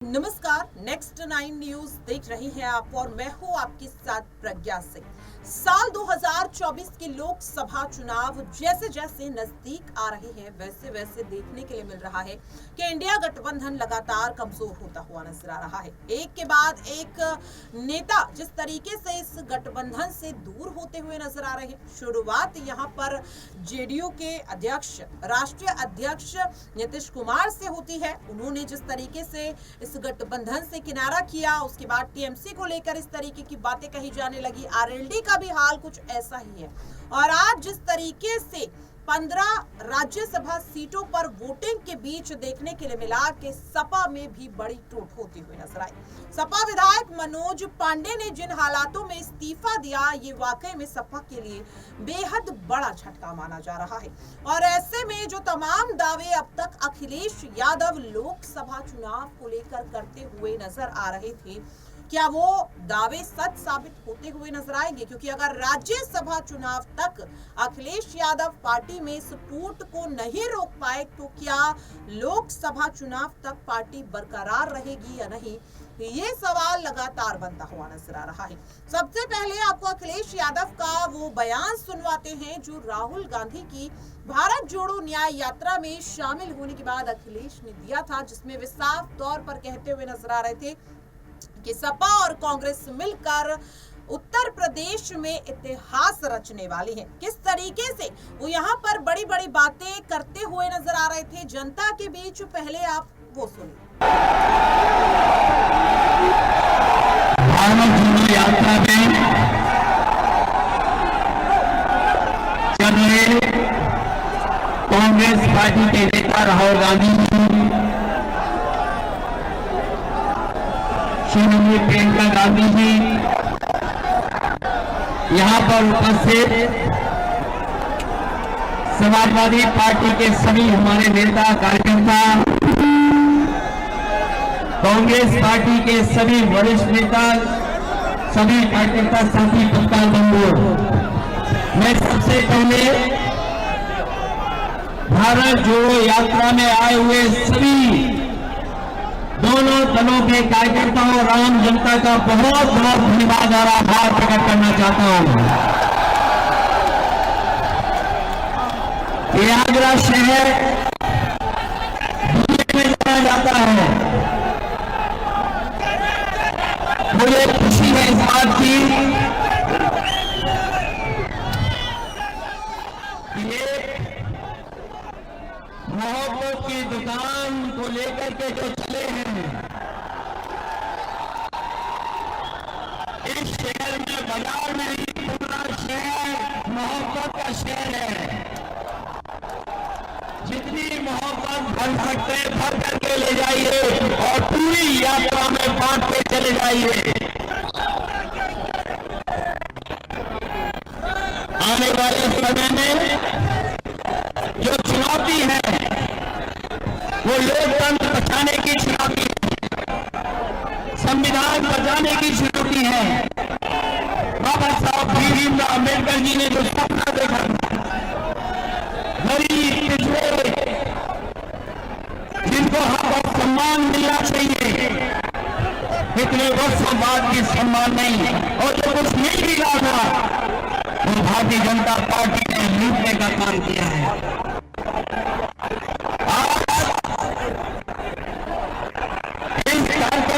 नमस्कार, next 9 news देख रहे हैं आप और मैं हूं आपके साथ प्रज्ञा सिंह। साल 2024 के लोकसभा चुनाव जैसे जैसे नजदीक आ रहे हैं वैसे वैसे देखने के लिए मिल रहा है कि इंडिया गठबंधन लगातार कमजोर होता हुआ नजर आ रहा है। एक के बाद एक नेता जिस तरीके से इस गठबंधन से दूर होते हुए नजर आ रहे हैं। शुरुआत यहां पर जेडीयू के अध्यक्ष, राष्ट्रीय अध्यक्ष नीतीश कुमार से होती है। उन्होंने जिस तरीके से इस गठबंधन से किनारा किया, उसके बाद टीएमसी को लेकर इस तरीके की बातें कही जाने लगी। आरएलडी का भी हाल कुछ ऐसा ही है। और आज जिस तरीके से 15 राज्यसभा सीटों पर वोटिंग के बीच देखने के लिए मिला कि सपा में भी बड़ी टूट होती हुई नजर आई। सपा विधायक मनोज पांडे ने जिन हालातों में इस्तीफा दिया, ये वाकई में सपा के लिए बेहद बड़ा झटका माना जा रहा है। और ऐसे में जो तमाम दावे अब तक अखिलेश यादव लोकसभा चुनाव को लेकर करते हुए नजर आ रहे थे, क्या वो दावे सच साबित होते हुए नजर आएंगे? क्योंकि अगर राज्यसभा चुनाव तक अखिलेश यादव पार्टी में सपोर्ट को नहीं रोक पाए तो क्या लोकसभा चुनाव तक पार्टी बरकरार रहेगी या नहीं, ये सवाल लगातार बनता हुआ नजर आ रहा है। सबसे पहले आपको अखिलेश यादव का वो बयान सुनवाते हैं जो राहुल गांधी की भारत जोड़ो न्याय यात्रा में शामिल होने के बाद अखिलेश ने दिया था, जिसमें वे साफ तौर पर कहते हुए नजर आ रहे थे कि सपा और कांग्रेस मिलकर उत्तर प्रदेश में इतिहास रचने वाली है। किस तरीके से वो यहाँ पर बड़ी बड़ी बातें करते हुए नजर आ रहे थे जनता के बीच, पहले आप वो सुनिए। भारत जोड़ो यात्रा में जब कांग्रेस पार्टी के नेता राहुल गांधी जी, श्रीमती प्रियंका गांधी जी यहाँ पर उपस्थित समाजवादी पार्टी के सभी हमारे नेता कार्यकर्ता, कांग्रेस पार्टी के सभी वरिष्ठ नेता, सभी कार्यकर्ता साथी पत्रकार बंधु, मैं सबसे पहले भारत जोड़ो यात्रा में आए हुए सभी दोनों दलों के कार्यकर्ताओं और आम जनता का बहुत बहुत धन्यवाद और आभार प्रकट करना चाहता हूं। प्रयागराज शहर दुनिया में जाना जाता है। मुझे खुशी है इस बात की मोहब्बत की दुकान को लेकर के जो चले हैं, इस शहर में, बाजार में पूरा शहर मोहब्बत का शहर है। जितनी मोहब्बत भर सकते हैं भर करके ले जाइए और पूरी यात्रा में बांट के चले जाइए। आने वाले समय में जो चुनौती है वो लोकतंत्र बचाने की चुनौती है, संविधान बचाने की चुनौती है। बाबा साहब भीमराव अम्बेडकर जी ने जो सपना देखा, गरीब पिछड़े जिनको हक सम्मान मिलना चाहिए, इतने वर्षों बाद भी सम्मान नहीं, और जो कुछ नहीं मिला था वो भारतीय जनता पार्टी ने लूटने का काम किया है।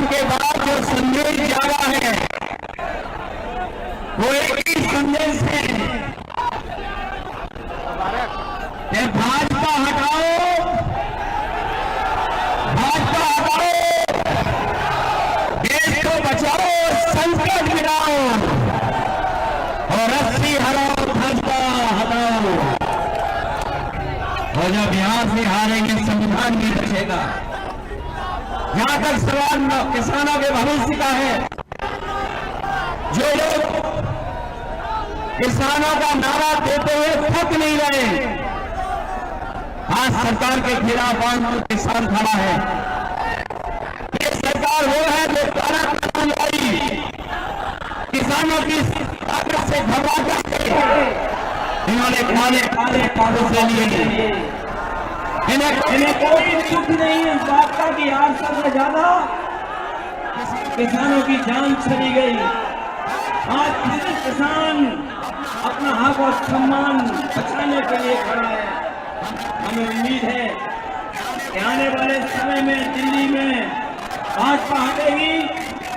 के बाद जो संदेश जा रहा है वो एक ही संदेश है कि भाजपा हटाओ, भाजपा हटाओ, देश को बचाओ, संकट गिराओ और रस्सी हटाओ, भाजपा हटाओ। और जब बिहार से हारेंगे संविधान भी बचेगा। जहां तक सवाल किसानों के भविष्य का है, जो लोग किसानों का नारा देते हुए थक नहीं रहे, आज सरकार के खिलाफ आज किसान खड़ा है। ये सरकार वो है जो काला कानून लाई, किसानों की ताकत से घबरा करके इन्होंने काले काले कागज से लिए। इन्हें कोई दुख नहीं इस बात का कि 8 साल से ज्यादा किसानों की जान चली गई। आज फिर किसान अपना हक और सम्मान बचाने के लिए खड़ा है। हमें उम्मीद है कि आने वाले समय में दिल्ली में भाजपा हटेगी,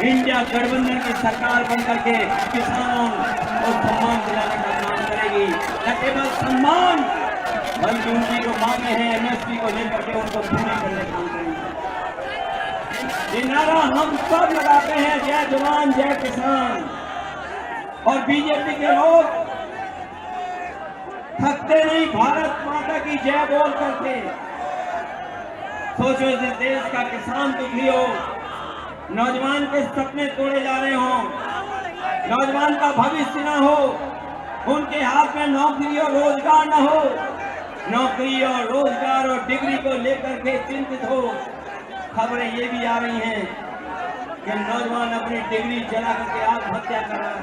इंडिया गठबंधन की सरकार बनकर के किसानों को सम्मान दिलाने का काम करेगी। न केवल सम्मान बल्कि उनकी जो मांगे हैं एमएसपी को लेकर के उनको पूरी करने का काम करेगी। ये नारा हम सब लगाते हैं, जय जवान जय किसान। और बीजेपी के लोग थकते नहीं, भारत माता की जय बोल करके। सोचो इस देश का किसान दुखी हो, नौजवान के सपने तोड़े जा रहे हो, नौजवान का भविष्य न हो, उनके हाथ में नौकरी और रोजगार न हो, नौकरी और रोजगार और डिग्री को लेकर के चिंतित हो। खबरें ये भी आ रही हैं कि नौजवान अपनी डिग्री जला करके आत्महत्या कर रहा है।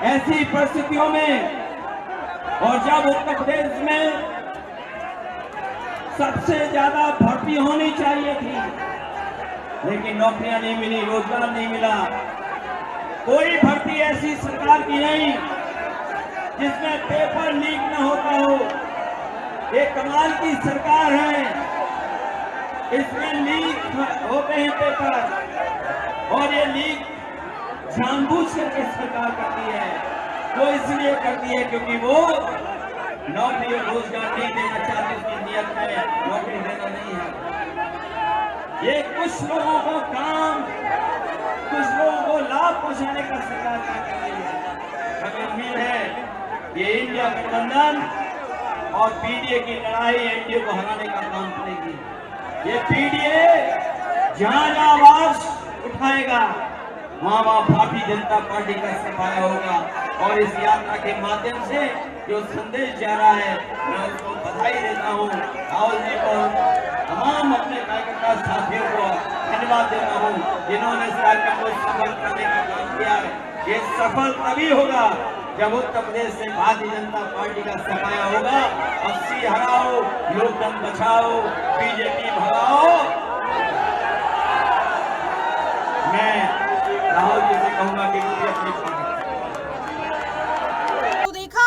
ऐसी परिस्थितियों में और जब उत्तर प्रदेश में सबसे ज्यादा भर्ती होनी चाहिए थी, लेकिन नौकरियां नहीं मिली, रोजगार नहीं मिला, कोई भर्ती ऐसी सरकार की नहीं जिसमें पेपर लीक न होता हो। ये कमाल की सरकार है, इसमें लीक होते हैं पेपर, और ये लीक जानबूझ करके सरकार करती है। वो इसलिए करती है क्योंकि वो नौकरी और रोजगार नहीं देना चाहती, उसकी नीयत में नौकरी देना नहीं है। ये कुछ लोगों को काम, कुछ लोगों को लाभ पहुंचाने का सरकार कर रही है। हमें उम्मीद है ये इंडिया गठबंधन और पीडीए की लड़ाई एनडीए को हराने का काम करेगी। ये पीडीए जहां जहां आवाज उठाएगा वहां भारतीय जनता पार्टी का सफाया होगा। और इस यात्रा के माध्यम से जो संदेश जा रहा है, मैं उसको बधाई देता हूँ। राहुल जी को, तमाम अपने कार्यकर्ता साथियों को धन्यवाद देता हूँ जिन्होंने इस कार्यक्रम को सफल करने का काम किया है। ये सफल तभी होगा जब उत्तर प्रदेश से भारतीय जनता पार्टी का सफाया होगा। 80 हराओ, लोकतंत्र बचाओ, बीजेपी भगाओ। मैं राहुल जी से कहूंगा कि अपनी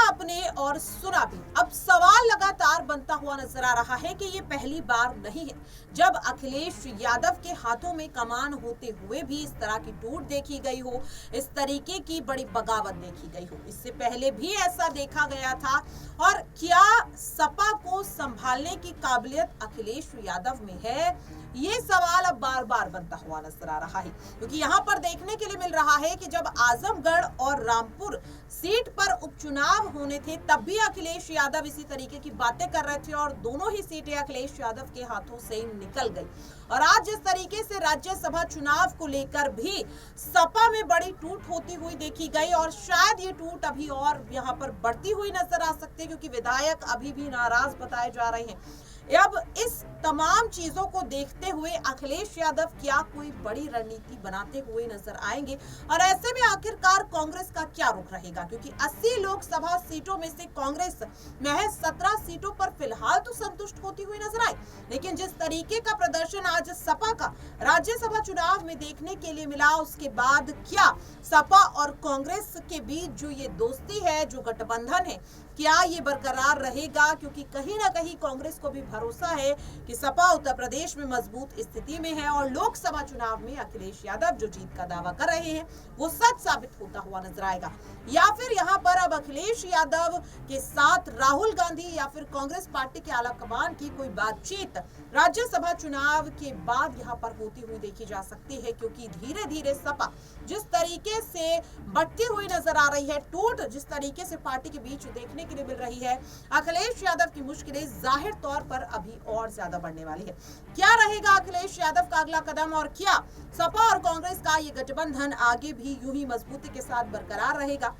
आपने और सुना भी। अब सवाल लगातार बनता हुआ नजर आ रहा है कि ये पहली बार नहीं है जब अखिलेश यादव के हाथों में कमान होते हुए भी इस तरह की टूट देखी गई हो, इस तरीके की बड़ी बगावत देखी गई हो। इससे पहले भी ऐसा देखा गया था। और क्या सपा को संभालने की काबिलियत अखिलेश यादव में है, ये सवाल अब बार बार बनता हुआ नजर आ रहा है। क्योंकि यहाँ पर देखने के लिए मिल रहा है कि जब आजमगढ़ और रामपुर सीट पर उपचुनाव होने थे तब भी अखिलेश यादव इसी तरीके की बातें कर रहे थे और दोनों ही सीटें अखिलेश यादव के हाथों से निकल गई। और आज जिस तरीके से राज्यसभा चुनाव को लेकर भी सपा में बड़ी टूट होती हुई देखी गई और शायद ये टूट अभी और यहाँ पर बढ़ती हुई नजर आ सकती है, क्योंकि विधायक अभी भी नाराज बताए जा रहे हैं। अब इस तमाम चीजों को देखते हुए अखिलेश यादव क्या कोई बड़ी रणनीति बनाते हुए नजर आएंगे, और ऐसे में आखिरकार कांग्रेस का क्या रुख रहेगा? क्योंकि 80 लोकसभा सीटों में से कांग्रेस महज 17 सीटों पर फिलहाल तो संतुष्ट होती हुई नजर आई, लेकिन जिस तरीके का प्रदर्शन आज सपा का राज्यसभा चुनाव में देखने के लिए मिला, उसके बाद क्या सपा और कांग्रेस के बीच जो ये दोस्ती है, जो गठबंधन है, क्या ये बरकरार रहेगा? क्योंकि कहीं ना कहीं कांग्रेस को भी भरोसा है कि सपा उत्तर प्रदेश में मजबूत स्थिति में है और लोकसभा चुनाव में अखिलेश यादव जो जीत का दावा कर रहे हैं वो सच साबित होता हुआ नजर आएगा। या फिर यहाँ पर अब अखिलेश यादव के साथ राहुल गांधी या फिर कांग्रेस पार्टी के आलाकमान की कोई बातचीत राज्यसभा चुनाव के बाद यहाँ पर होती हुई देखी जा सकती है, क्योंकि धीरे धीरे सपा जिस तरीके से बढ़ती हुई नजर आ रही है, टूट जिस तरीके से पार्टी के बीच देखने के लिए मिल रही है, अखिलेश यादव की मुश्किलें जाहिर तौर पर अभी और ज्यादा बढ़ने वाली है। क्या रहेगा अखिलेश यादव का अगला कदम, और क्या सपा और कांग्रेस का ये गठबंधन आगे भी यूं ही मजबूती के साथ बरकरार रहेगा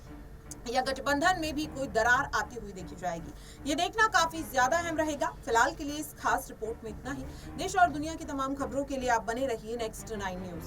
या गठबंधन में भी कोई दरार आती हुई देखी जाएगी? ये देखना काफी ज्यादा अहम रहेगा। फिलहाल के लिए इस खास रिपोर्ट में इतना ही। देश और दुनिया की तमाम खबरों के लिए आप बने रहिए नेक्स्ट 9 न्यूज।